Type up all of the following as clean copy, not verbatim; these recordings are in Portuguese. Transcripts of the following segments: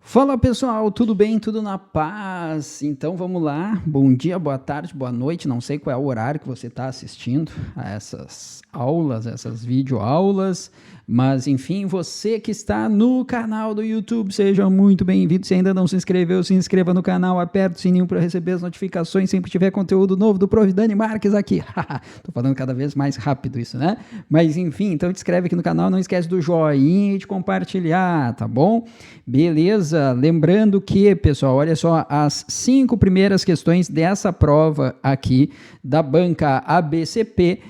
Fala pessoal, tudo bem? Tudo na paz? Então vamos lá. Bom dia, boa tarde, boa noite. Não sei qual é o horário que você está assistindo a essas aulas, essas videoaulas, mas enfim, você que está no canal do YouTube, seja muito bem-vindo. Se ainda não se inscreveu, se inscreva no canal, aperte o sininho para receber as notificações sempre que tiver conteúdo novo do Prof. Dani Marques aqui. Tô falando cada vez mais rápido isso, né? Mas enfim, então te inscreve aqui no canal, não esquece do joinha e de compartilhar, tá bom? Beleza, lembrando que, pessoal, olha só, as 5 primeiras questões dessa prova aqui da banca ABCP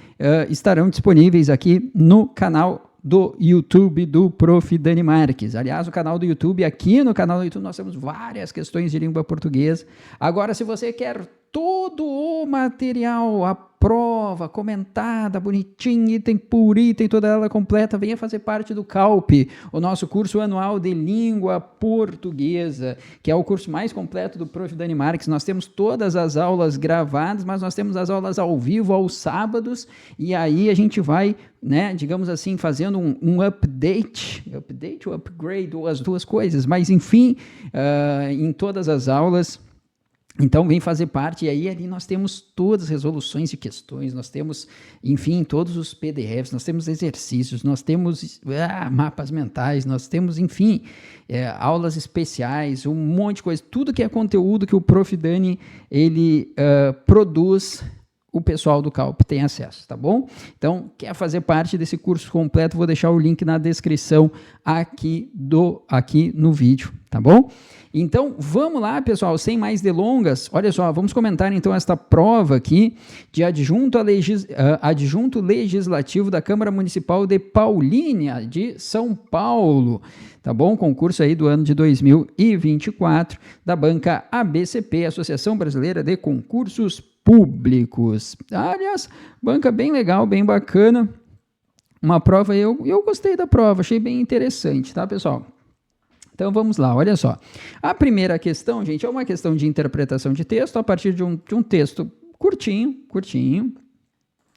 estarão disponíveis aqui no canal do YouTube do Prof. Dani Marques. Aliás, o canal do YouTube, aqui no canal do YouTube nós temos várias questões de língua portuguesa. Agora, se você quer todo o material, a prova comentada, bonitinha, item por item, toda ela completa, venha fazer parte do CALP, o nosso curso anual de língua portuguesa, que é o curso mais completo do Prof. Dani Marques. Nós temos todas as aulas gravadas, mas nós temos as aulas ao vivo aos sábados, e aí a gente vai, né, digamos assim, fazendo um update ou upgrade, ou as duas coisas, mas enfim, em todas as aulas. Então, vem fazer parte, e aí ali nós temos todas as resoluções de questões, nós temos, enfim, todos os PDFs, nós temos exercícios, nós temos mapas mentais, nós temos, enfim, aulas especiais, um monte de coisa, tudo que é conteúdo que o Prof. Dani, ele produz, o pessoal do CALP tem acesso, tá bom? Então, quer fazer parte desse curso completo, vou deixar o link na descrição aqui no vídeo, tá bom? Então, vamos lá, pessoal, sem mais delongas, olha só, vamos comentar então esta prova aqui de adjunto legislativo da Câmara Municipal de Paulínia, de São Paulo, tá bom? Concurso aí do ano de 2024, da banca ABCP, Associação Brasileira de Concursos Públicos. Aliás, banca bem legal, bem bacana, uma prova, eu gostei da prova, achei bem interessante, tá, pessoal? Então, vamos lá, olha só. A primeira questão, gente, é uma questão de interpretação de texto a partir de um texto curtinho.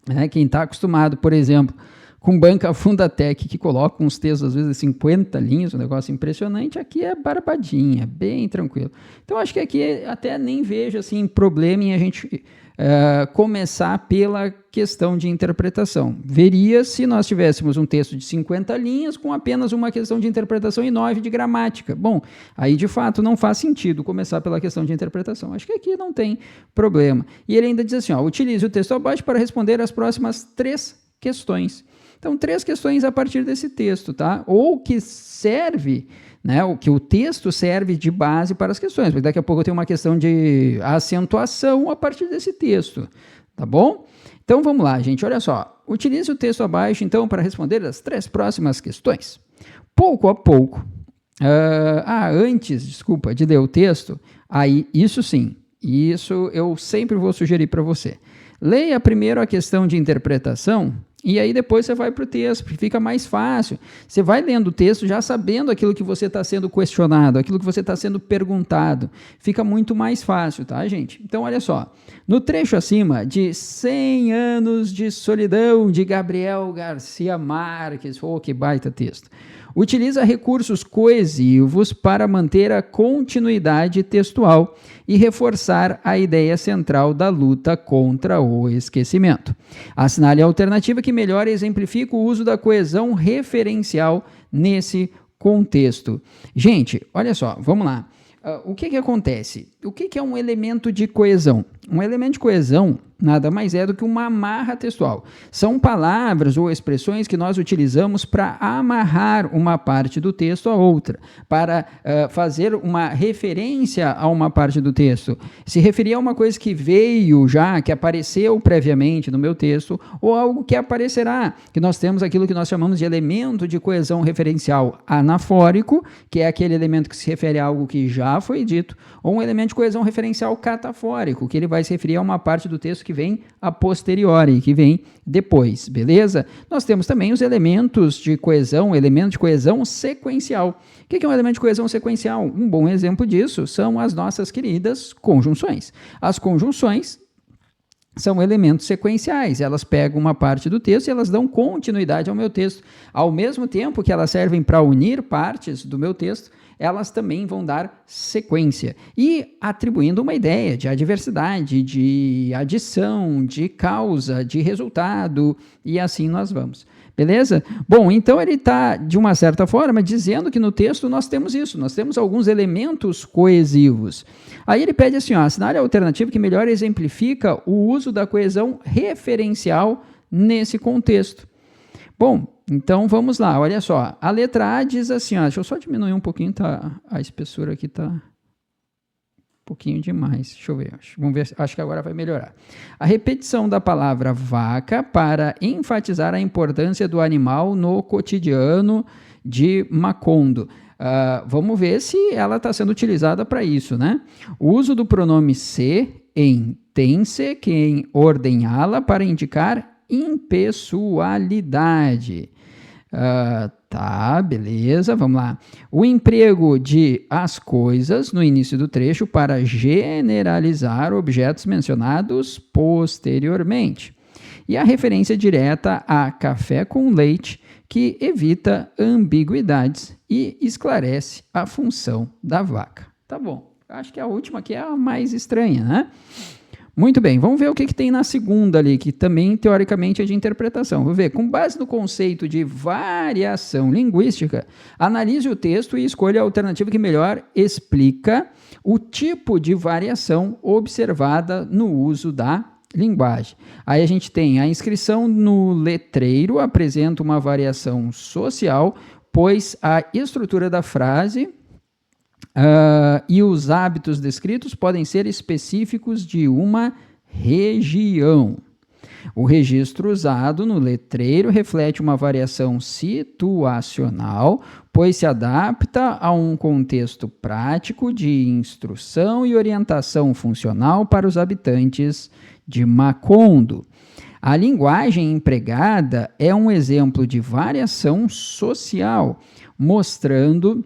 Né? Quem está acostumado, por exemplo, com banca Fundatec, que coloca uns textos, às vezes, 50 linhas, um negócio impressionante, aqui é barbadinha, bem tranquilo. Então, acho que aqui até nem vejo, assim, problema em a gente começar pela questão de interpretação. Veria se nós tivéssemos um texto de 50 linhas com apenas uma questão de interpretação e 9 de gramática. Bom, aí, de fato, não faz sentido começar pela questão de interpretação. Acho que aqui não tem problema. E ele ainda diz assim, ó, utilize o texto abaixo para responder as próximas 3 questões. Então, 3 questões a partir desse texto, tá? Ou que serve, né, o que o texto serve de base para as questões, porque daqui a pouco eu tenho uma questão de acentuação a partir desse texto, tá bom? Então, vamos lá, gente, olha só. Utilize o texto abaixo, então, para responder as 3 próximas questões. Pouco a pouco, antes de ler o texto, aí, isso sim, isso eu sempre vou sugerir para você. Leia primeiro a questão de interpretação, e aí depois você vai para o texto, porque fica mais fácil. Você vai lendo o texto já sabendo aquilo que você está sendo questionado, aquilo que você está sendo perguntado. Fica muito mais fácil, tá, gente? Então, olha só. No trecho acima de 100 anos de solidão, de Gabriel Garcia Marques, que baita texto. Utiliza recursos coesivos para manter a continuidade textual e reforçar a ideia central da luta contra o esquecimento. Assinale a alternativa que melhor exemplifica o uso da coesão referencial nesse contexto. Gente, olha só, vamos lá. O que acontece? O que é um elemento de coesão? Um elemento de coesão nada mais é do que uma amarra textual. São palavras ou expressões que nós utilizamos para amarrar uma parte do texto a outra, para fazer uma referência a uma parte do texto. Se referir a uma coisa que veio já, que apareceu previamente no meu texto, ou algo que aparecerá, que nós temos aquilo que nós chamamos de elemento de coesão referencial anafórico, que é aquele elemento que se refere a algo que já foi dito, ou um elemento de coesão referencial catafórico, que ele vai se referir a uma parte do texto que vem a posteriori, que vem depois, beleza? Nós temos também os elementos de coesão, elemento de coesão sequencial. O que é um elemento de coesão sequencial? Um bom exemplo disso são as nossas queridas conjunções. As conjunções são elementos sequenciais. Elas pegam uma parte do texto e elas dão continuidade ao meu texto. Ao mesmo tempo que elas servem para unir partes do meu texto, elas também vão dar sequência. E atribuindo uma ideia de adversidade, de adição, de causa, de resultado, e assim nós vamos. Beleza? Bom, então ele está, de uma certa forma, dizendo que no texto nós temos isso, nós temos alguns elementos coesivos. Aí ele pede assim, ó, assinale a alternativa que melhor exemplifica o uso da coesão referencial nesse contexto. Bom, então vamos lá, olha só. A letra A diz assim, ó, deixa eu só diminuir um pouquinho, tá? A espessura aqui está pouquinho demais. Deixa eu ver. Vamos ver. Acho que agora vai melhorar. A repetição da palavra vaca para enfatizar a importância do animal no cotidiano de Macondo. Vamos ver se ela está sendo utilizada para isso, né? O uso do pronome se em tem-se que em ordenhá-la para indicar impessoalidade. Tá, beleza, vamos lá. O emprego de as coisas no início do trecho para generalizar objetos mencionados posteriormente. E a referência direta a café com leite, que evita ambiguidades e esclarece a função da vaca. Tá bom, acho que a última aqui é a mais estranha, né? Muito bem, vamos ver o que tem na segunda ali, que também, teoricamente, é de interpretação. Vamos ver, com base no conceito de variação linguística, analise o texto e escolha a alternativa que melhor explica o tipo de variação observada no uso da linguagem. Aí a gente tem a inscrição no letreiro apresenta uma variação social, pois a estrutura da frase e os hábitos descritos podem ser específicos de uma região. O registro usado no letreiro reflete uma variação situacional, pois se adapta a um contexto prático de instrução e orientação funcional para os habitantes de Macondo. A linguagem empregada é um exemplo de variação social, mostrando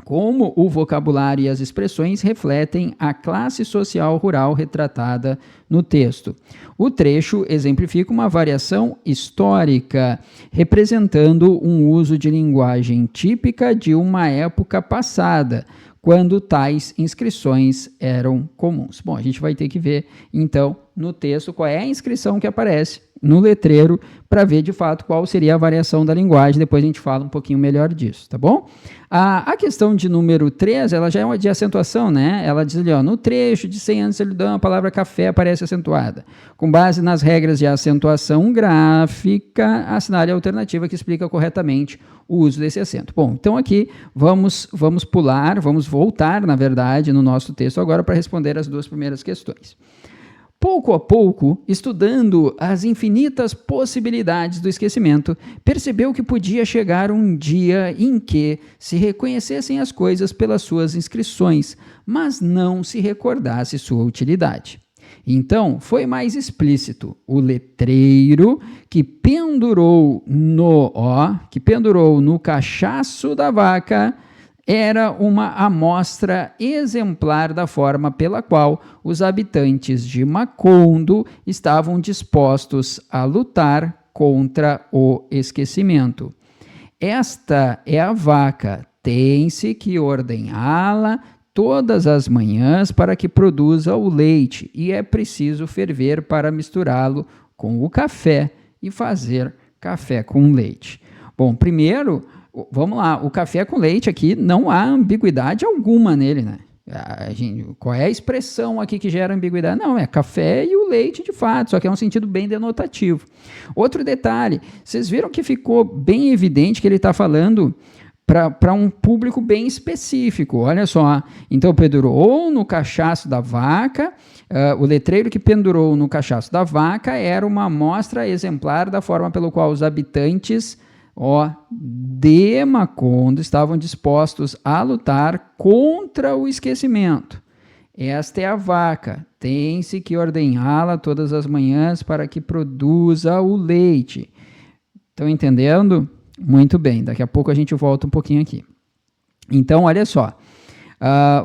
como o vocabulário e as expressões refletem a classe social rural retratada no texto. O trecho exemplifica uma variação histórica, representando um uso de linguagem típica de uma época passada, quando tais inscrições eram comuns. Bom, a gente vai ter que ver, então, no texto, qual é a inscrição que aparece no letreiro, para ver, de fato, qual seria a variação da linguagem. Depois a gente fala um pouquinho melhor disso, tá bom? A questão de número 3, ela já é uma de acentuação, né? Ela diz ali, ó, no trecho de 100 anos de solidão, a palavra café aparece acentuada. Com base nas regras de acentuação gráfica, assinale a alternativa que explica corretamente o uso desse acento. Bom, então aqui vamos voltar, na verdade, no nosso texto agora para responder as duas primeiras questões. Pouco a pouco, estudando as infinitas possibilidades do esquecimento, percebeu que podia chegar um dia em que se reconhecessem as coisas pelas suas inscrições, mas não se recordasse sua utilidade. Então, foi mais explícito. O letreiro que pendurou no cachaço da vaca era uma amostra exemplar da forma pela qual os habitantes de Macondo estavam dispostos a lutar contra o esquecimento. Esta é a vaca, tem-se que ordenhá-la todas as manhãs para que produza o leite, e é preciso ferver para misturá-lo com o café e fazer café com leite. Bom, primeiro, vamos lá, o café com leite aqui não há ambiguidade alguma nele, né? Qual é a expressão aqui que gera ambiguidade? Não, é café e o leite de fato, só que é um sentido bem denotativo. Outro detalhe, vocês viram que ficou bem evidente que ele está falando para um público bem específico, olha só. Então, pendurou no cachaço da vaca, o letreiro que pendurou no cachaço da vaca era uma amostra exemplar da forma pela qual os habitantes de Macondo estavam dispostos a lutar contra o esquecimento. Esta é a vaca, tem-se que ordenhá-la todas as manhãs para que produza o leite. Estão entendendo? Muito bem, daqui a pouco a gente volta um pouquinho aqui. Então, olha só,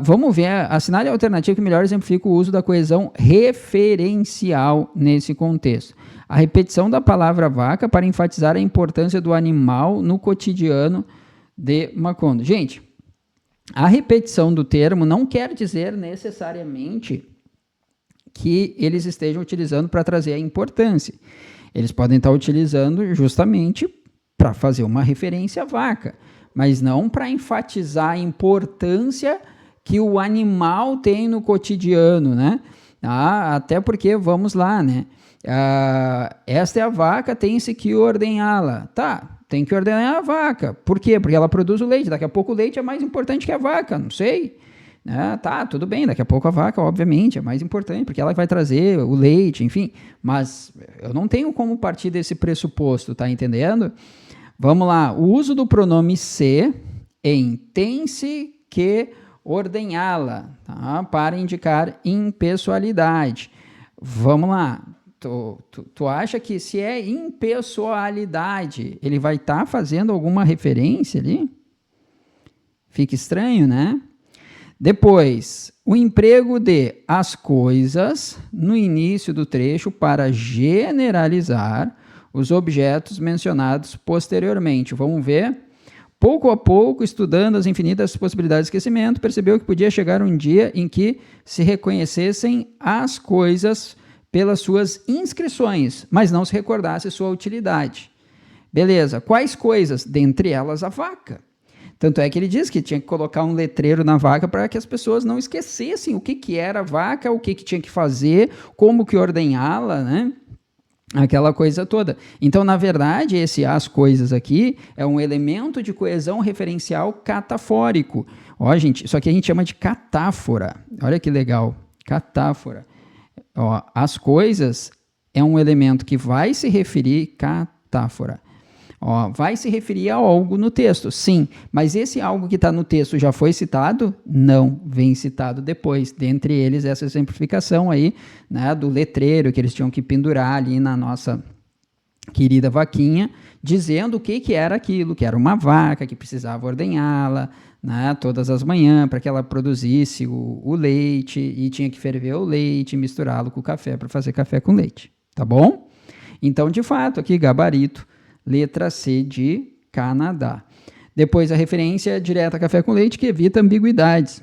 Vamos ver, assinale a alternativa que melhor exemplifica o uso da coesão referencial nesse contexto. A repetição da palavra vaca para enfatizar a importância do animal no cotidiano de Macondo. Gente, a repetição do termo não quer dizer necessariamente que eles estejam utilizando para trazer a importância. Eles podem estar utilizando justamente para fazer uma referência à vaca, mas não para enfatizar a importância que o animal tem no cotidiano, né? Até porque, vamos lá, né? Esta é a vaca, tem-se que ordenhá-la. Tá, tem que ordenar a vaca. Por quê? Porque ela produz o leite. Daqui a pouco o leite é mais importante que a vaca, não sei. Tá, tudo bem, daqui a pouco a vaca, obviamente, é mais importante, porque ela vai trazer o leite, enfim. Mas eu não tenho como partir desse pressuposto, tá entendendo? Vamos lá, o uso do pronome se em tem-se que ordenhá-la, tá? Para indicar impessoalidade. Vamos lá, tu acha que se é impessoalidade, ele vai estar fazendo alguma referência ali? Fica estranho, né? Depois, o emprego de as coisas no início do trecho para generalizar os objetos mencionados posteriormente. Vamos ver. Pouco a pouco, estudando as infinitas possibilidades de esquecimento, percebeu que podia chegar um dia em que se reconhecessem as coisas pelas suas inscrições, mas não se recordasse sua utilidade. Beleza, quais coisas? Dentre elas, a vaca. Tanto é que ele diz que tinha que colocar um letreiro na vaca para que as pessoas não esquecessem o que era a vaca, o que tinha que fazer, como que ordenhá-la, né? Aquela coisa toda. Então, na verdade, esse as coisas aqui é um elemento de coesão referencial catafórico. Ó, gente, isso aqui a gente chama de catáfora. Olha que legal, catáfora. Ó, as coisas é um elemento que vai se referir, catáfora. Ó, vai se referir a algo no texto, sim, mas esse algo que está no texto já foi citado? Não, vem citado depois. Dentre eles, essa exemplificação aí, né, do letreiro que eles tinham que pendurar ali na nossa querida vaquinha, dizendo o que era aquilo, que era uma vaca, que precisava ordenhá-la, né, todas as manhãs, para que ela produzisse o leite, e tinha que ferver o leite e misturá-lo com o café para fazer café com leite, tá bom? Então, de fato, aqui, gabarito, letra C de Canadá. Depois a referência direta a café com leite, que evita ambiguidades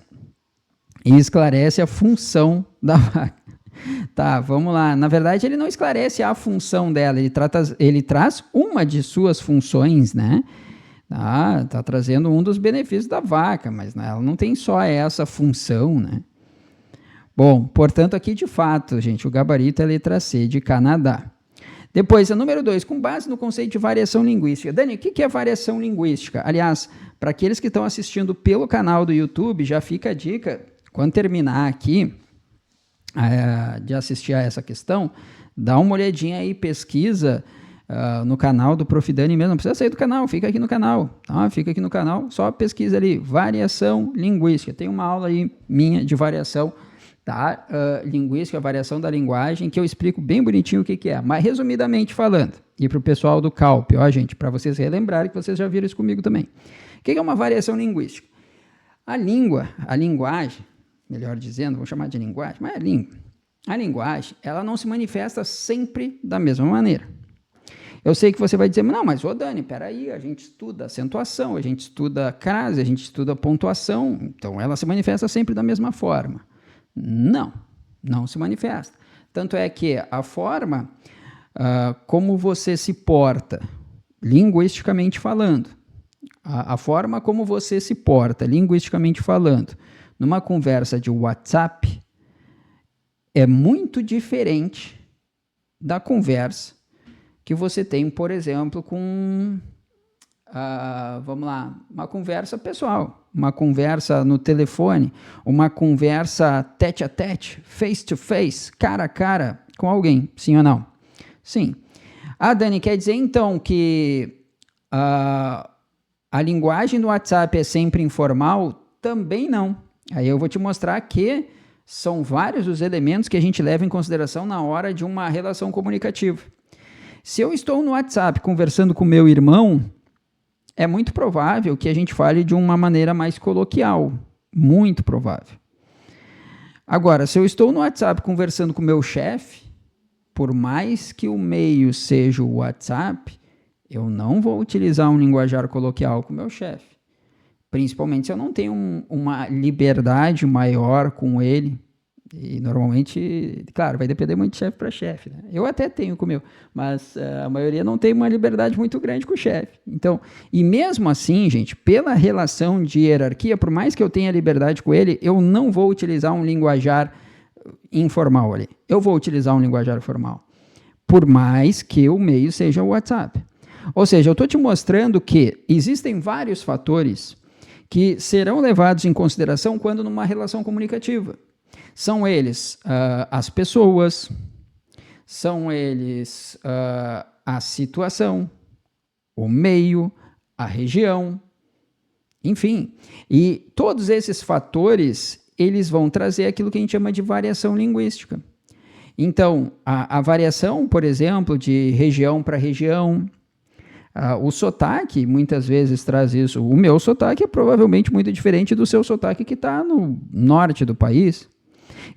e esclarece a função da vaca. Tá, vamos lá. Na verdade, ele não esclarece a função dela, ele traz uma de suas funções, né? Tá trazendo um dos benefícios da vaca, mas ela não tem só essa função, né? Bom, portanto, aqui de fato, gente, o gabarito é a letra C de Canadá. Depois, a número 2, com base no conceito de variação linguística. Dani, o que é variação linguística? Aliás, para aqueles que estão assistindo pelo canal do YouTube, já fica a dica, quando terminar aqui de assistir a essa questão, dá uma olhadinha aí, pesquisa no canal do Prof. Dani mesmo, não precisa sair do canal, fica aqui no canal, tá? Fica aqui no canal, só pesquisa ali, variação linguística. Tem uma aula aí minha de variação linguística, a variação da linguagem, que eu explico bem bonitinho o que é. Mas, resumidamente falando, e para o pessoal do CALP, ó, gente, para vocês relembrarem que vocês já viram isso comigo também. O que é uma variação linguística? A linguagem, melhor dizendo, vou chamar de linguagem, mas é língua. A linguagem, ela não se manifesta sempre da mesma maneira. Eu sei que você vai dizer, não, mas, Dani, peraí, a gente estuda acentuação, a gente estuda crase, a gente estuda pontuação, então ela se manifesta sempre da mesma forma. Não se manifesta. Tanto é que a forma como você se porta, linguisticamente falando, a forma como você se porta, linguisticamente falando, numa conversa de WhatsApp, é muito diferente da conversa que você tem, por exemplo, com, vamos lá, uma conversa pessoal, uma conversa no telefone, uma conversa tete a tete, face to face, cara a cara com alguém, sim ou não? Sim. Dani, quer dizer então que a linguagem do WhatsApp é sempre informal? Também não. Aí eu vou te mostrar que são vários os elementos que a gente leva em consideração na hora de uma relação comunicativa. Se eu estou no WhatsApp conversando com meu irmão, é muito provável que a gente fale de uma maneira mais coloquial, Muito provável. Agora, se eu estou no WhatsApp conversando com o meu chefe, por mais que o meio seja o WhatsApp, eu não vou utilizar um linguajar coloquial com o meu chefe. Principalmente se eu não tenho uma liberdade maior com ele. E normalmente, claro, vai depender muito de chefe para chefe, né? Eu até tenho com o meu, mas a maioria não tem uma liberdade muito grande com o chefe. Então, e mesmo assim, gente, pela relação de hierarquia, por mais que eu tenha liberdade com ele, eu não vou utilizar um linguajar informal ali. Eu vou utilizar um linguajar formal. Por mais que o meio seja o WhatsApp. Ou seja, eu estou te mostrando que existem vários fatores que serão levados em consideração quando numa relação comunicativa. São eles as pessoas, são eles a situação, o meio, a região, enfim. E todos esses fatores, eles vão trazer aquilo que a gente chama de variação linguística. Então, a variação, por exemplo, de região para região, o sotaque muitas vezes traz isso. O meu sotaque é provavelmente muito diferente do seu sotaque que está no norte do país,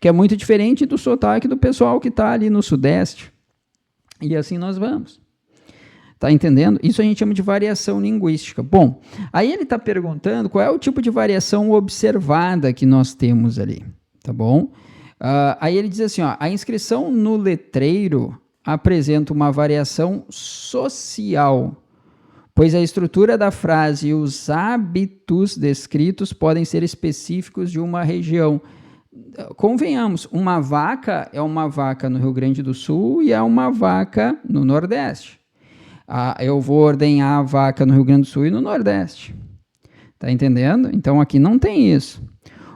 que é muito diferente do sotaque do pessoal que está ali no sudeste. E assim nós vamos. Tá entendendo? Isso a gente chama de variação linguística. Bom, aí ele está perguntando qual é o tipo de variação observada que nós temos ali. Tá bom? Aí ele diz assim, ó, a inscrição no letreiro apresenta uma variação social, pois a estrutura da frase e os hábitos descritos podem ser específicos de uma região. Convenhamos, uma vaca é uma vaca no Rio Grande do Sul e é uma vaca no Nordeste. Eu vou ordenhar a vaca no Rio Grande do Sul e no Nordeste. Tá entendendo? Então aqui não tem isso.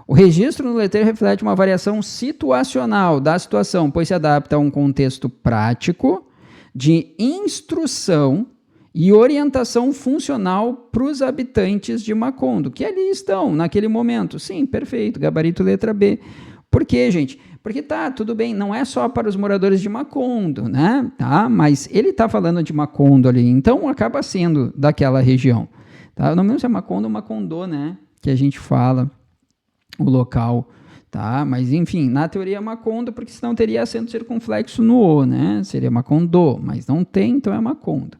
O registro no letreiro reflete uma variação situacional da situação, pois se adapta a um contexto prático de instrução e orientação funcional para os habitantes de Macondo, que ali estão, naquele momento. Sim, perfeito, gabarito letra B. Por quê, gente? Porque tá, tudo bem, não é só para os moradores de Macondo, né? Tá? Mas ele está falando de Macondo ali, então acaba sendo daquela região. Tá? Eu não me lembro se é Macondo ou Macondô, né? Que a gente fala o local, tá? Mas enfim, na teoria é Macondo, porque senão teria acento circunflexo no O, né? Seria Macondô, mas não tem, então é Macondo.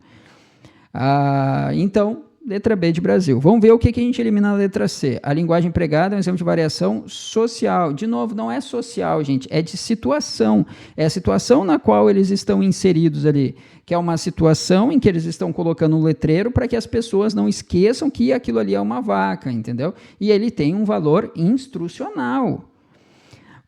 Então, letra B de Brasil. Vamos ver o que a gente elimina na letra C. A linguagem empregada é um exemplo de variação social. De novo, não é social, gente, é de situação. É a situação na qual eles estão inseridos ali, que é uma situação em que eles estão colocando um letreiro para que as pessoas não esqueçam que aquilo ali é uma vaca, entendeu? E ele tem um valor instrucional.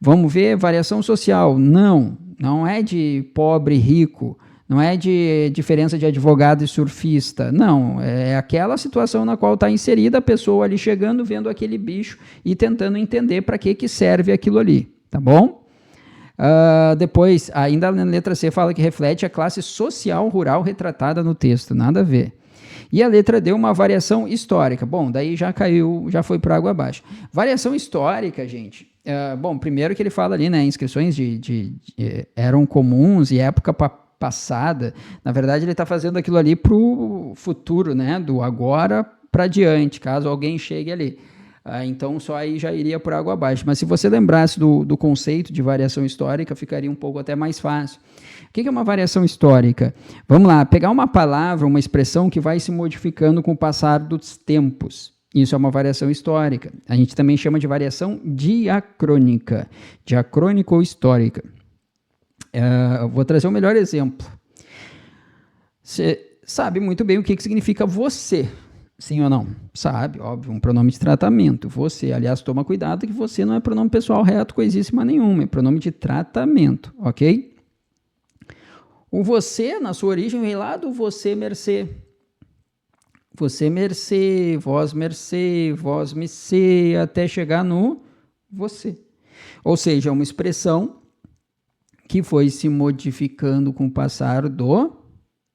Vamos ver variação social. Não é de pobre e rico. Não é de diferença de advogado e surfista. Não, é aquela situação na qual está inserida a pessoa ali chegando, vendo aquele bicho e tentando entender para que serve aquilo ali. Tá bom? Depois, ainda na letra C, fala que reflete a classe social rural retratada no texto. Nada a ver. E a letra D, uma variação histórica. Bom, daí já caiu, já foi para água abaixo. Variação histórica, gente. Bom, primeiro que ele fala ali, né? Inscrições eram comuns e época passada, na verdade ele está fazendo aquilo ali para o futuro, né, do agora para diante, caso alguém chegue ali. Então só aí já iria por água abaixo. Mas se você lembrasse do conceito de variação histórica, ficaria um pouco até mais fácil. O que é uma variação histórica? Vamos lá, pegar uma palavra, uma expressão que vai se modificando com o passar dos tempos. Isso é uma variação histórica. A gente também chama de variação diacrônica, diacrônica ou histórica. Vou trazer o melhor exemplo. Você sabe muito bem o que significa você, sim ou não? Sabe, óbvio, um pronome de tratamento. Você, aliás, toma cuidado que você não é pronome pessoal reto coisíssima nenhuma, é pronome de tratamento, ok? O você, na sua origem, vem lá do você mercê. Você mercê, vós mercê, até chegar no você. Ou seja, é uma expressão que foi se modificando com o passar do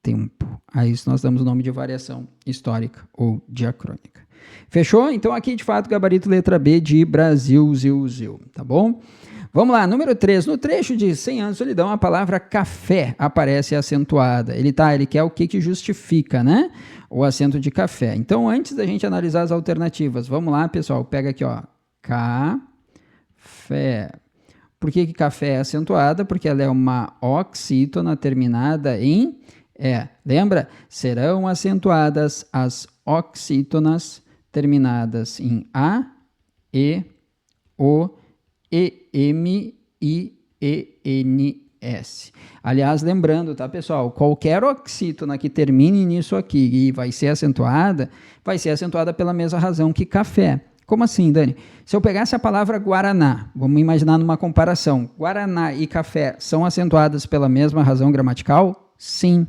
tempo. A isso nós damos o nome de variação histórica ou diacrônica. Fechou? Então aqui, de fato, gabarito letra B de Brasil, zil, tá bom? Vamos lá, número 3. No trecho de 100 anos de solidão, a palavra café aparece acentuada. Ele quer o que justifica, né? O acento de café. Então, antes da gente analisar as alternativas, vamos lá, pessoal, pega aqui, ó. Café. Por que café é acentuada? Porque ela é uma oxítona terminada em E. Lembra? Serão acentuadas as oxítonas terminadas em A, E, O, EM e ENS. Aliás, lembrando, tá, pessoal? Qualquer oxítona que termine nisso aqui e vai ser acentuada pela mesma razão que café. Como assim, Dani? Se eu pegasse a palavra Guaraná, vamos imaginar numa comparação, Guaraná e café são acentuadas pela mesma razão gramatical? Sim.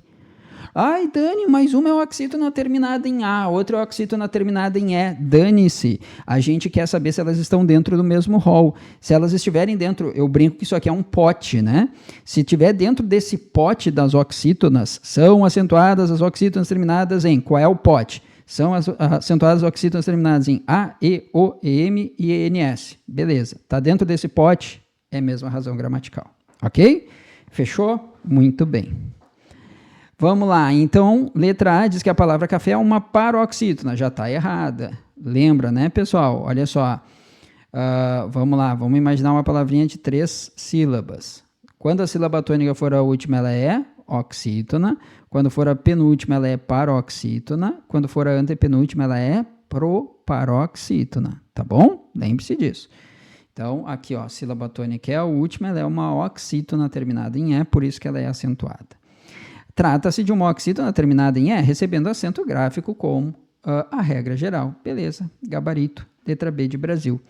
Ai, Dani, mas uma é oxítona terminada em A, outra é oxítona terminada em E. Dane-se. A gente quer saber se elas estão dentro do mesmo rol. Se elas estiverem dentro, eu brinco que isso aqui é um pote, né? Se estiver dentro desse pote das oxítonas, são acentuadas as oxítonas terminadas em... Qual é o pote? São acentuadas as oxítonas terminadas em A, E, O, EM e ENS. Beleza. Está dentro desse pote, é a mesma razão gramatical. Ok? Fechou? Muito bem. Vamos lá, então, letra A diz que a palavra café é uma paroxítona, já está errada. Lembra, né, pessoal? Olha só, vamos lá, vamos imaginar uma palavrinha de 3 sílabas. Quando a sílaba tônica for a última, ela é oxítona. Quando for a penúltima, ela é paroxítona. Quando for a antepenúltima, ela é proparoxítona, tá bom? Lembre-se disso. Então, aqui, ó, a sílaba tônica é a última, ela é uma oxítona terminada em E, por isso que ela é acentuada. Trata-se de uma oxítona terminada em E, recebendo acento gráfico como a regra geral. Beleza, gabarito, letra B de Brasil.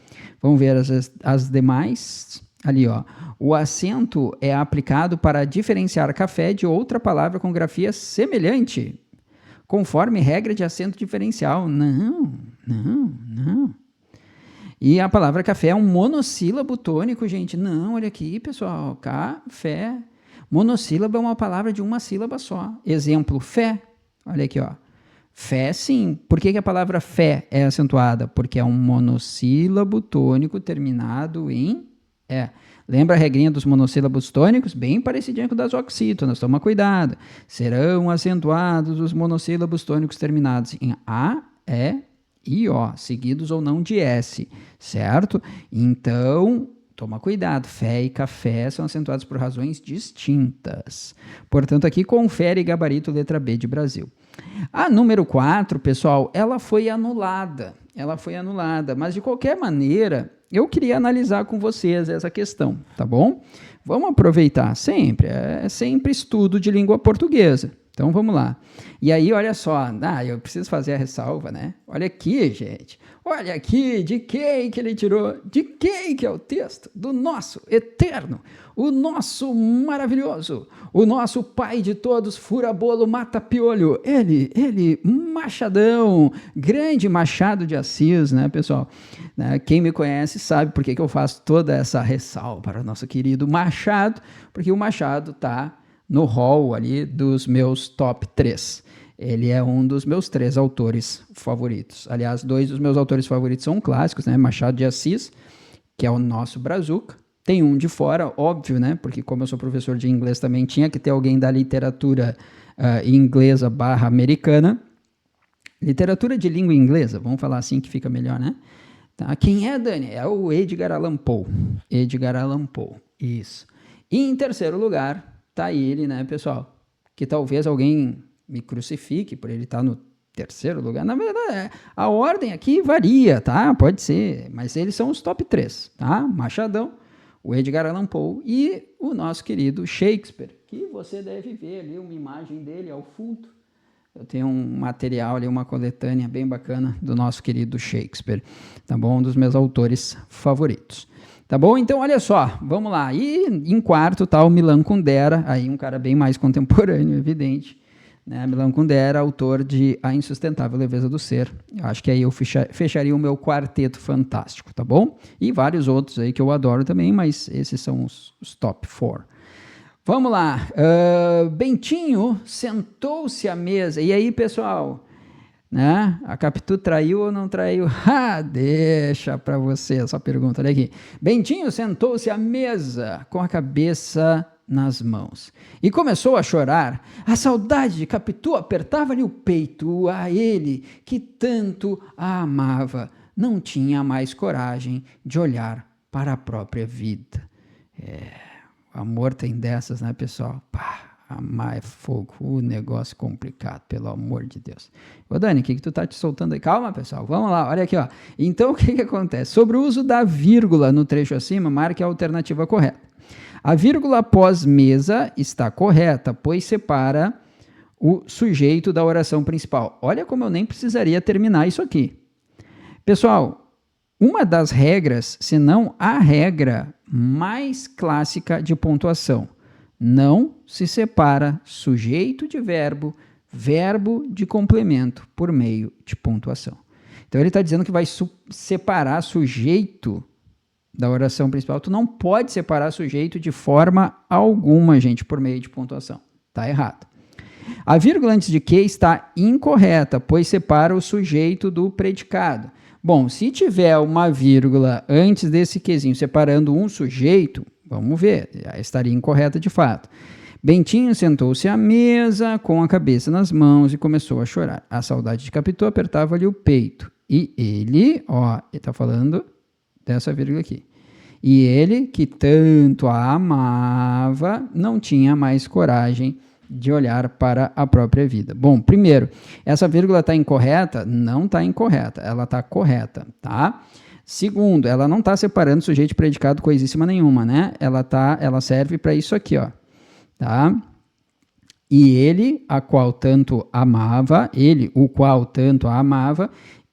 Vamos ver as demais. Ali, ó. O acento é aplicado para diferenciar café de outra palavra com grafia semelhante, conforme regra de acento diferencial. Não. E a palavra café é um monossílabo tônico, gente. Não, olha aqui, pessoal. Café. Monossílabo é uma palavra de uma sílaba só. Exemplo, fé. Olha aqui, ó. Fé, sim. Por que a palavra fé é acentuada? Porque é um monossílabo tônico terminado em E. Lembra a regrinha dos monossílabos tônicos? Bem parecidinha com das oxítonas. Toma cuidado. Serão acentuados os monossílabos tônicos terminados em A, E e O, seguidos ou não de S, certo? Então... toma cuidado, fé e café são acentuados por razões distintas. Portanto, aqui confere gabarito letra B de Brasil. A número 4, pessoal, ela foi anulada. Mas de qualquer maneira, eu queria analisar com vocês essa questão, tá bom? Vamos aproveitar sempre, é sempre estudo de língua portuguesa. Então, vamos lá. E aí, olha só, eu preciso fazer a ressalva, né? Olha aqui, gente. Olha aqui, de quem que ele tirou? De quem que é o texto? Do nosso eterno, o nosso maravilhoso, o nosso pai de todos, fura-bolo, mata-piolho. Ele, Machadão, grande Machado de Assis, né, pessoal? Quem me conhece sabe por que eu faço toda essa ressalva para o nosso querido Machado, porque o Machado está no hall ali dos meus top 3. Ele é um dos meus 3 autores favoritos. Aliás, 2 dos meus autores favoritos são clássicos, né? Machado de Assis, que é o nosso brazuca. Tem um de fora, óbvio, né? Porque como eu sou professor de inglês também, tinha que ter alguém da literatura inglesa / americana. Literatura de língua inglesa, vamos falar assim que fica melhor, né? Tá. Quem é, Dani? É o Edgar Allan Poe. Isso. E em terceiro lugar... tá ele, né, pessoal? Que talvez alguém me crucifique por ele estar no terceiro lugar. Na verdade, a ordem aqui varia, tá? Pode ser, mas eles são os top 3, tá? Machadão, o Edgar Allan Poe e o nosso querido Shakespeare, que você deve ver ali uma imagem dele ao fundo. Eu tenho um material ali, uma coletânea bem bacana do nosso querido Shakespeare, tá bom? Um dos meus autores favoritos. Tá bom? Então, olha só, vamos lá. E em quarto está o Milan Kundera, aí um cara bem mais contemporâneo, evidente. Né? Milan Kundera, autor de A Insustentável Leveza do Ser. Eu acho que aí eu fecharia o meu quarteto fantástico, tá bom? E vários outros aí que eu adoro também, mas esses são os top 4. Vamos lá. Bentinho sentou-se à mesa. E aí, pessoal... né? A Capitu traiu ou não traiu? Deixa para você essa pergunta. Olha aqui. Bentinho sentou-se à mesa com a cabeça nas mãos e começou a chorar. A saudade de Capitu apertava-lhe o peito, a ele que tanto a amava. não tinha mais coragem de olhar para a própria vida. O amor tem dessas, né, pessoal? Pá, amar é fogo, o negócio complicado, pelo amor de Deus. Ô, Dani, o que tu tá te soltando aí? Calma, pessoal, vamos lá, olha aqui, ó. Então, o que acontece? Sobre o uso da vírgula no trecho acima, marque a alternativa correta. A vírgula após mesa está correta, pois separa o sujeito da oração principal. Olha como eu nem precisaria terminar isso aqui. Pessoal, uma das regras, se não a regra mais clássica de pontuação, não se separa sujeito de verbo, verbo de complemento por meio de pontuação. Então ele está dizendo que vai separar sujeito da oração principal. Tu não pode separar sujeito de forma alguma, gente, por meio de pontuação. Está errado. A vírgula antes de que está incorreta, pois separa o sujeito do predicado. Bom, se tiver uma vírgula antes desse quezinho separando um sujeito, vamos ver, já estaria incorreta de fato. Bentinho sentou-se à mesa com a cabeça nas mãos e começou a chorar. A saudade de Capitu apertava-lhe o peito. E ele, ó, ele está falando dessa vírgula aqui. E ele, que tanto a amava, não tinha mais coragem de olhar para a própria vida. Bom, primeiro, essa vírgula está incorreta? Não está incorreta, ela está correta, tá? Segundo, ela não está separando sujeito e predicado coisíssima nenhuma, né? Ela serve para isso aqui, ó, tá? E ele, a qual tanto amava, ele, o qual tanto a amava,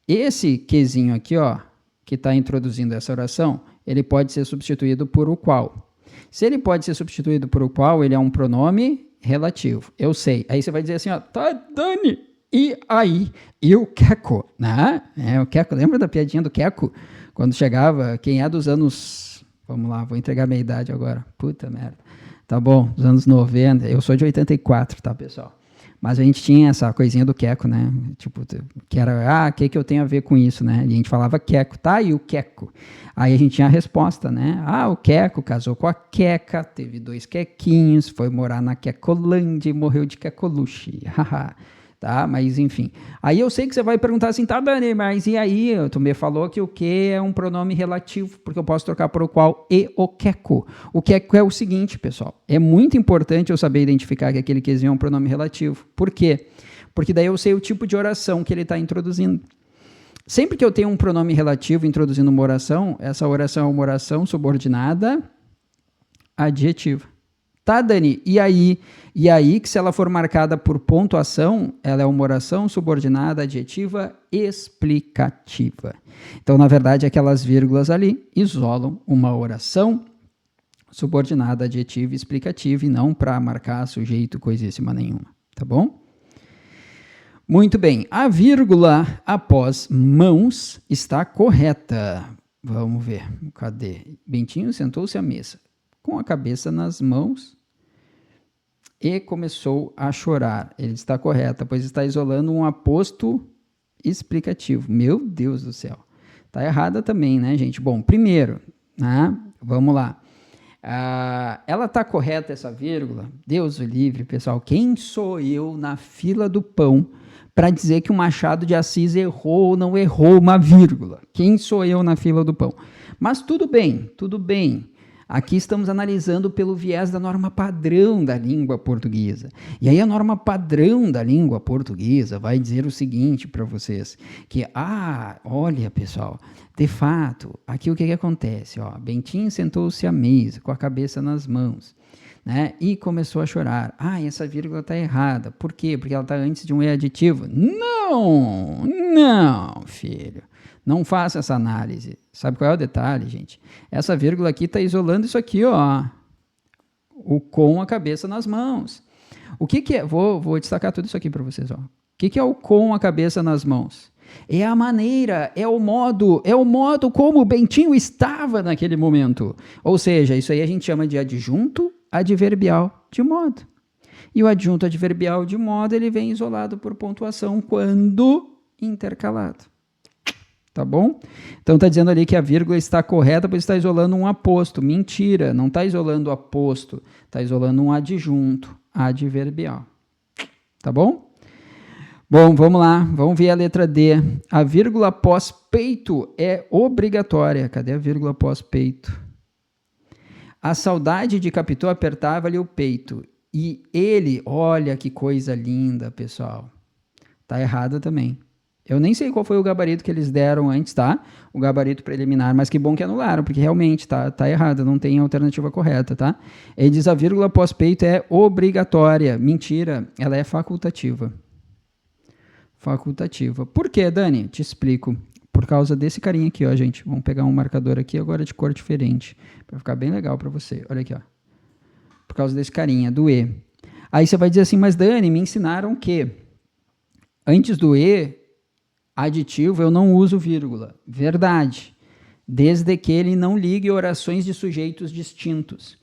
esse quezinho aqui, ó, que está introduzindo essa oração, ele pode ser substituído por o qual. Se ele pode ser substituído por o qual, ele é um pronome relativo. Eu sei. Aí você vai dizer assim, ó, tá, Dani, e aí? E o Queco, né? O Queco, lembra da piadinha do Queco? Quando chegava, quem é dos anos... Vamos lá, vou entregar minha idade agora. Puta merda. Tá bom, dos anos 90. Eu sou de 84, tá, pessoal? Mas a gente tinha essa coisinha do Queco, né? Tipo, que era, o que eu tenho a ver com isso, né? E a gente falava Queco, tá? E o Queco. Aí a gente tinha a resposta, né? O Queco casou com a Queca, teve 2 quequinhos, foi morar na Quecolândia e morreu de Quecoluche. Haha. Tá? Mas, enfim. Aí eu sei que você vai perguntar assim, tá, Dani, mas e aí? Tu me falou que o que é um pronome relativo, porque eu posso trocar por o qual e o queco. O queco é o seguinte, pessoal, é muito importante eu saber identificar que aquele quezinho é um pronome relativo. Por quê? Porque daí eu sei o tipo de oração que ele está introduzindo. Sempre que eu tenho um pronome relativo introduzindo uma oração, essa oração é uma oração subordinada adjetiva. Tá, Dani? E aí? E aí que se ela for marcada por pontuação, ela é uma oração subordinada adjetiva explicativa. Então, na verdade, aquelas vírgulas ali isolam uma oração subordinada adjetiva explicativa e não para marcar sujeito coisíssima nenhuma. Tá bom? Muito bem. A vírgula após mãos está correta. Vamos ver. Cadê? Bentinho sentou-se à mesa, com a cabeça nas mãos e começou a chorar. Ele está correta, pois está isolando um aposto explicativo. Meu Deus do céu. Está errada também, né, gente? Bom, primeiro, né, vamos lá. Ela está correta, essa vírgula? Deus o livre, pessoal. Quem sou eu na fila do pão para dizer que o Machado de Assis errou ou não errou uma vírgula? Quem sou eu na fila do pão? Mas tudo bem, tudo bem. Aqui estamos analisando pelo viés da norma padrão da língua portuguesa. E aí a norma padrão da língua portuguesa vai dizer o seguinte para vocês, que, olha, pessoal, de fato, aqui o que acontece? Ó, Bentinho sentou-se à mesa com a cabeça nas mãos, né, e começou a chorar. Essa vírgula está errada. Por quê? Porque ela está antes de um E aditivo. Não, filho. Não faça essa análise. Sabe qual é o detalhe, gente? Essa vírgula aqui está isolando isso aqui, ó. O com a cabeça nas mãos. O que é? Vou destacar tudo isso aqui para vocês, ó. O que é o com a cabeça nas mãos? É a maneira, é o modo como o Bentinho estava naquele momento. Ou seja, isso aí a gente chama de adjunto adverbial de modo. E o adjunto adverbial de modo, ele vem isolado por pontuação quando intercalado. Tá bom? Então está dizendo ali que a vírgula está correta, pois está isolando um aposto. Mentira, não está isolando o aposto, está isolando um adjunto adverbial. Tá bom? Bom, vamos lá, vamos ver a letra D. A vírgula pós-peito é obrigatória. Cadê a vírgula pós-peito? A saudade de Capitu apertava-lhe o peito. E ele, olha que coisa linda, pessoal. Tá errado também. Eu nem sei qual foi o gabarito que eles deram antes, tá? O gabarito preliminar, mas que bom que anularam, porque realmente tá errado, não tem alternativa correta, tá? Ele diz a vírgula pós-peito é obrigatória. Mentira, ela é facultativa. Facultativa. Por quê, Dani? Te explico. Por causa desse carinha aqui, ó, gente. Vamos pegar um marcador aqui agora de cor diferente, para ficar bem legal para você. Olha aqui, ó. Por causa desse carinha, do E. Aí você vai dizer assim, mas Dani, me ensinaram que antes do E, aditivo, eu não uso vírgula. Verdade. Desde que ele não ligue orações de sujeitos distintos.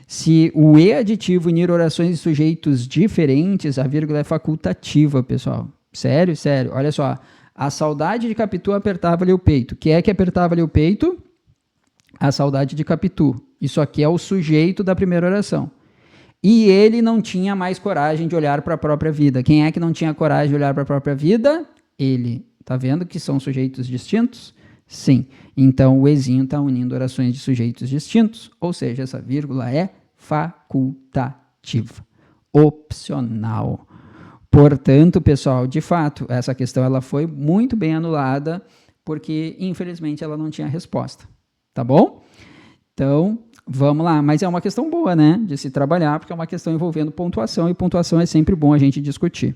Se o E aditivo unir orações de sujeitos diferentes, a vírgula é facultativa, pessoal. Sério, sério. Olha só. A saudade de Capitu apertava-lhe o peito. Quem é que apertava-lhe o peito? A saudade de Capitu. Isso aqui é o sujeito da primeira oração. E ele não tinha mais coragem de olhar para a própria vida. Quem é que não tinha coragem de olhar para a própria vida? Ele. Tá vendo que são sujeitos distintos? Sim. Então, o Ezinho está unindo orações de sujeitos distintos, ou seja, essa vírgula é facultativa, opcional. Portanto, pessoal, de fato, essa questão ela foi muito bem anulada, porque, infelizmente, ela não tinha resposta. Tá bom? Então, vamos lá. Mas é uma questão boa, né, de se trabalhar, porque é uma questão envolvendo pontuação, e pontuação é sempre bom a gente discutir.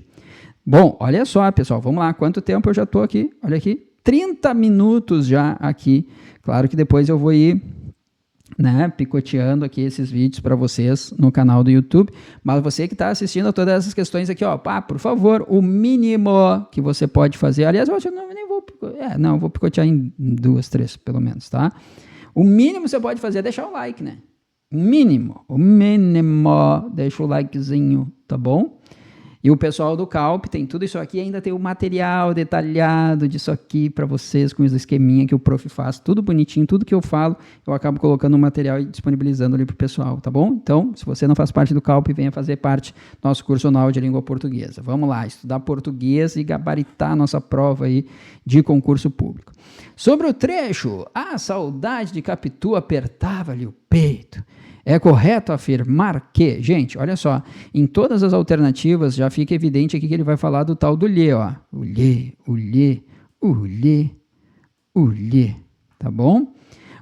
Bom, olha só, pessoal, vamos lá. Quanto tempo eu já estou aqui? Olha aqui, 30 minutos já aqui. Claro que depois eu vou ir, né, picoteando aqui esses vídeos para vocês no canal do YouTube, mas você que está assistindo a todas essas questões aqui, ó, pá, por favor, o mínimo que você pode fazer, aliás, eu nem vou, não, vou picotear em 2, 3, pelo menos, tá? O mínimo que você pode fazer é deixar o like, né? O mínimo, deixa o likezinho, tá bom? E o pessoal do Calp tem tudo isso aqui, ainda tem o material detalhado disso aqui para vocês, com os esqueminha que o prof faz, tudo bonitinho, tudo que eu falo, eu acabo colocando no material e disponibilizando ali para o pessoal, tá bom? Então, se você não faz parte do Calp, venha fazer parte do nosso curso anual de língua portuguesa. Vamos lá, estudar português e gabaritar a nossa prova aí de concurso público. Sobre o trecho, a saudade de Capitu apertava-lhe o peito. É correto afirmar que, gente, olha só, em todas as alternativas já fica evidente aqui que ele vai falar do tal do lhe, ó. O lhe, tá bom?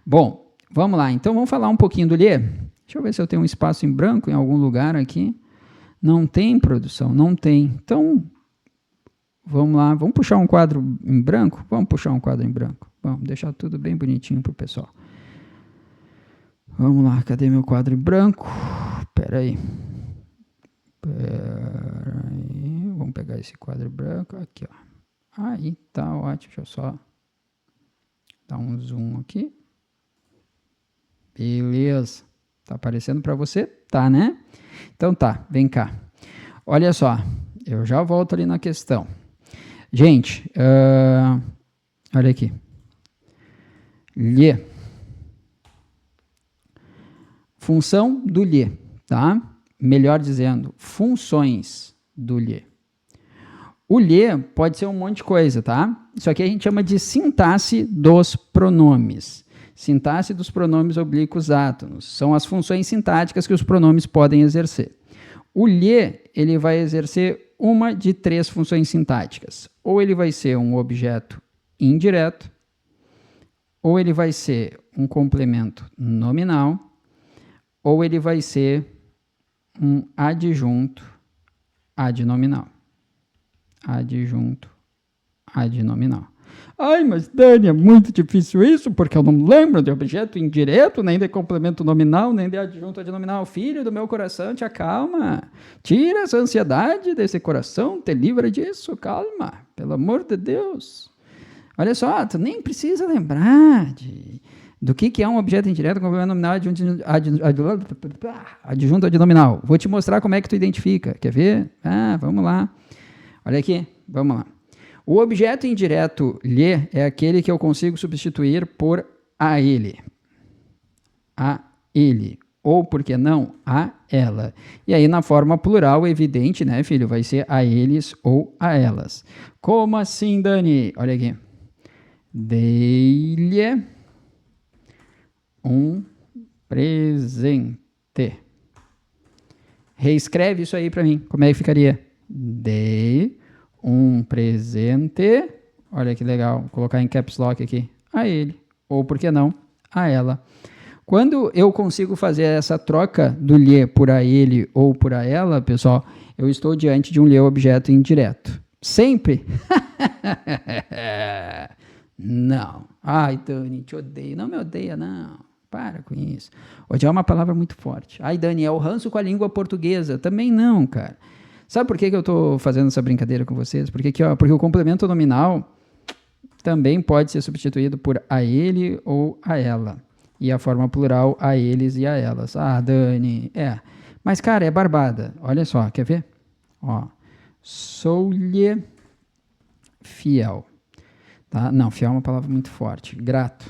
Bom, vamos lá, então vamos falar um pouquinho do lhe. Deixa eu ver se eu tenho um espaço em branco em algum lugar aqui. Não tem, produção, não tem. Então, vamos lá, vamos puxar um quadro em branco? Vamos puxar um quadro em branco. Vamos deixar tudo bem bonitinho para o pessoal. Vamos lá, cadê meu quadro em branco? Espera aí. Vamos pegar esse quadro branco aqui, ó. Aí, tá ótimo. Deixa eu só dar um zoom aqui. Beleza. Tá aparecendo para você? Tá, né? Então tá, vem cá. Olha só, eu já volto ali na questão. Gente, olha aqui. Lhe. Função do lhe, tá? Melhor dizendo, funções do lhe. O lhe pode ser um monte de coisa, tá? Isso aqui a gente chama de sintaxe dos pronomes. Sintaxe dos pronomes oblíquos átonos. São as funções sintáticas que os pronomes podem exercer. O lhe, ele vai exercer uma de 3 funções sintáticas. Ou ele vai ser um objeto indireto, ou ele vai ser um complemento nominal, ou ele vai ser um adjunto adnominal. Adjunto adnominal. Ai, mas Dani, é muito difícil isso, porque eu não lembro de objeto indireto, nem de complemento nominal, nem de adjunto adnominal. Filho do meu coração, te acalma. Tira essa ansiedade desse coração, te livra disso, calma. Pelo amor de Deus. Olha só, tu nem precisa lembrar do que é um objeto indireto, complemento nominal, adjunto adnominal. Vou te mostrar como é que tu identifica. Quer ver? Vamos lá. Olha aqui, vamos lá. O objeto indireto lhe é aquele que eu consigo substituir por a ele. A ele. ou, por que não, a ela. E aí, na forma plural, evidente, né, filho? Vai ser a eles ou a elas. Como assim, Dani? Olha aqui. Dei-lhe um presente. Reescreve isso aí para mim. Como é que ficaria? Dei um presente. Olha que legal. Vou colocar em caps lock aqui. A ele. Ou, por que não, a ela. Quando eu consigo fazer essa troca do lhe por a ele ou por a ela, pessoal, eu estou diante de um lhe objeto indireto. Sempre? Não. Ai, Dani, te odeio. Não me odeia, não. Para com isso. Odiar é uma palavra muito forte. Ai, Dani, é o ranço com a língua portuguesa. Também não, cara. Sabe por que eu estou fazendo essa brincadeira com vocês? Porque o complemento nominal também pode ser substituído por a ele ou a ela. E a forma plural, a eles e a elas. Ah, Dani, Mas, cara, é barbada. Olha só, quer ver? Ó, sou-lhe fiel. Tá? Não, fiel é uma palavra muito forte. Grato.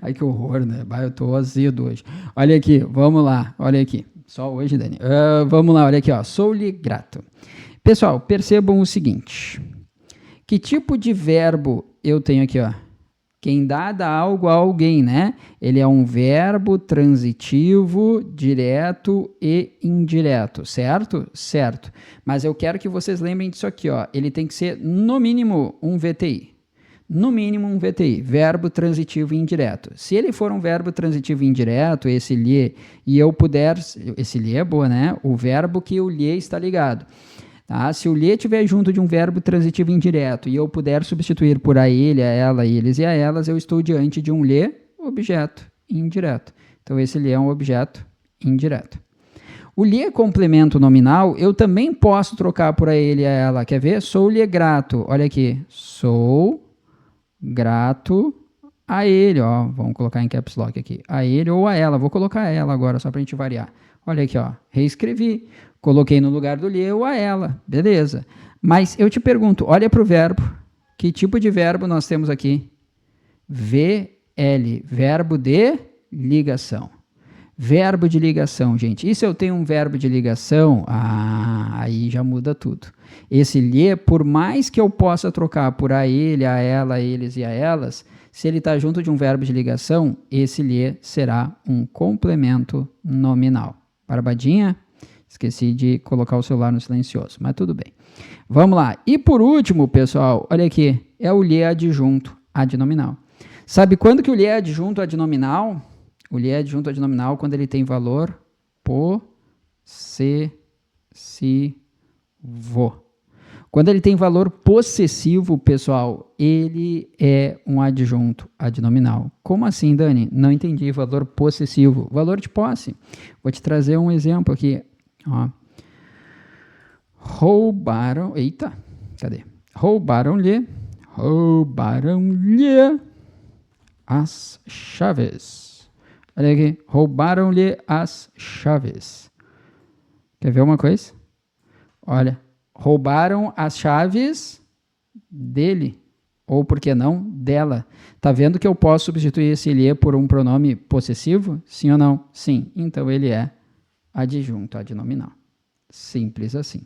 Ai, que horror, né? Eu tô azedo hoje. Olha aqui, vamos lá. Olha aqui. Só hoje, Dani. Vamos lá, olha aqui, ó. Sou-lhe grato. Pessoal, percebam o seguinte. Que tipo de verbo eu tenho aqui, ó? Quem dá algo a alguém, né? Ele é um verbo transitivo, direto e indireto, certo? Certo. Mas eu quero que vocês lembrem disso aqui, ó. Ele tem que ser, no mínimo, um VTI. No mínimo, um VTI, verbo transitivo indireto. Se ele for um verbo transitivo indireto, esse lhe, e eu puder... Esse lhe é boa, né? O verbo que o lhe está ligado. Tá? Se o lhe estiver junto de um verbo transitivo indireto e eu puder substituir por a ele, a ela, eles e a elas, eu estou diante de um lhe objeto indireto. Então, esse lhe é um objeto indireto. O lhe complemento nominal, eu também posso trocar por a ele e a ela. Quer ver? Sou-lhe grato. Olha aqui. Sou grato a ele. Ó. Vamos colocar em caps lock aqui. A ele ou a ela. Vou colocar a ela agora, só para a gente variar. Olha aqui, ó. Reescrevi. Coloquei no lugar do lhe ou a ela. Beleza. Mas eu te pergunto, olha para o verbo. Que tipo de verbo nós temos aqui? VL. Verbo de ligação. Verbo de ligação, gente. E se eu tenho um verbo de ligação? Aí já muda tudo. Esse lhe, por mais que eu possa trocar por a ele, a ela, a eles e a elas, se ele está junto de um verbo de ligação, esse lhe será um complemento nominal. Barbadinha? Esqueci de colocar o celular no silencioso, mas tudo bem. Vamos lá. E por último, pessoal, olha aqui, é o lhe adjunto adnominal. Sabe quando que o lhe é adjunto adnominal? O lhe é adjunto adnominal quando ele tem valor possessivo. Quando ele tem valor possessivo, pessoal, ele é um adjunto adnominal. Como assim, Dani? Não entendi. Valor possessivo. Valor de posse. Vou te trazer um exemplo aqui. Ó. Roubaram... Eita, cadê? Roubaram-lhe as chaves. Olha aqui. Roubaram-lhe as chaves. Quer ver uma coisa? Olha. Roubaram as chaves dele, ou por que não, dela. Tá vendo que eu posso substituir esse lhe por um pronome possessivo? Sim ou não? Sim. Então ele é adjunto adnominal. Simples assim.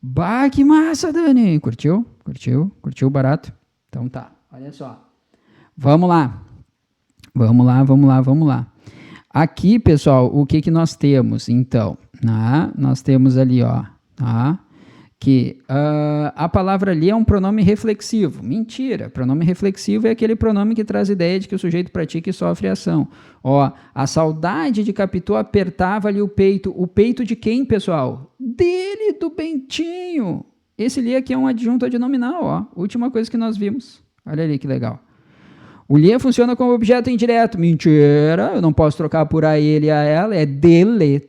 Bah, que massa, Dani! Curtiu? Curtiu? Curtiu barato? Então tá, olha só. Vamos lá. Vamos lá. Aqui, pessoal, o que nós temos? Então, nós temos ali, ó, que a palavra ali é um pronome reflexivo. Mentira, pronome reflexivo é aquele pronome que traz a ideia de que o sujeito pratica e sofre ação. Ó, a saudade de Capitu apertava-lhe o peito. O peito de quem, pessoal? Dele, do Bentinho. Esse ali aqui é um adjunto adnominal, ó. Última coisa que nós vimos. Olha ali que legal. O lhe funciona como objeto indireto. Mentira, eu não posso trocar por a ele e a ela. É dele,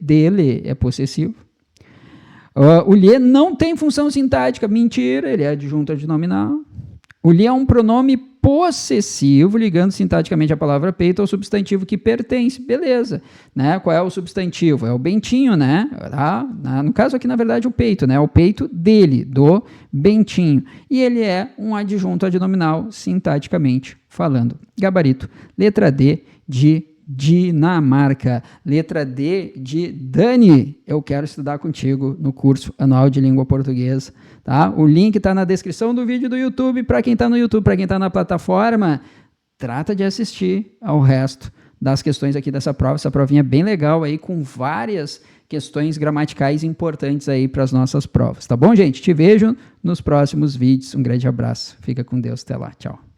é possessivo. O lhe não tem função sintática. Mentira, ele é adjunto adnominal. O lhe é um pronome possessivo, ligando sintaticamente a palavra peito ao substantivo que pertence. Beleza. Né? Qual é o substantivo? É o Bentinho, né? No caso aqui, na verdade, o peito, né? O peito dele, do Bentinho. E ele é um adjunto adnominal, sintaticamente falando. Gabarito. Letra D de Dinamarca. Letra D de Dani, eu quero estudar contigo no curso anual de língua portuguesa, tá? O link está na descrição do vídeo do YouTube. Para quem está no YouTube, para quem está na plataforma, trata de assistir ao resto das questões aqui dessa prova. Essa provinha é bem legal aí, com várias questões gramaticais importantes aí para as nossas provas, tá bom, gente? Te vejo nos próximos vídeos. Um grande abraço. Fica com Deus. Até lá. Tchau.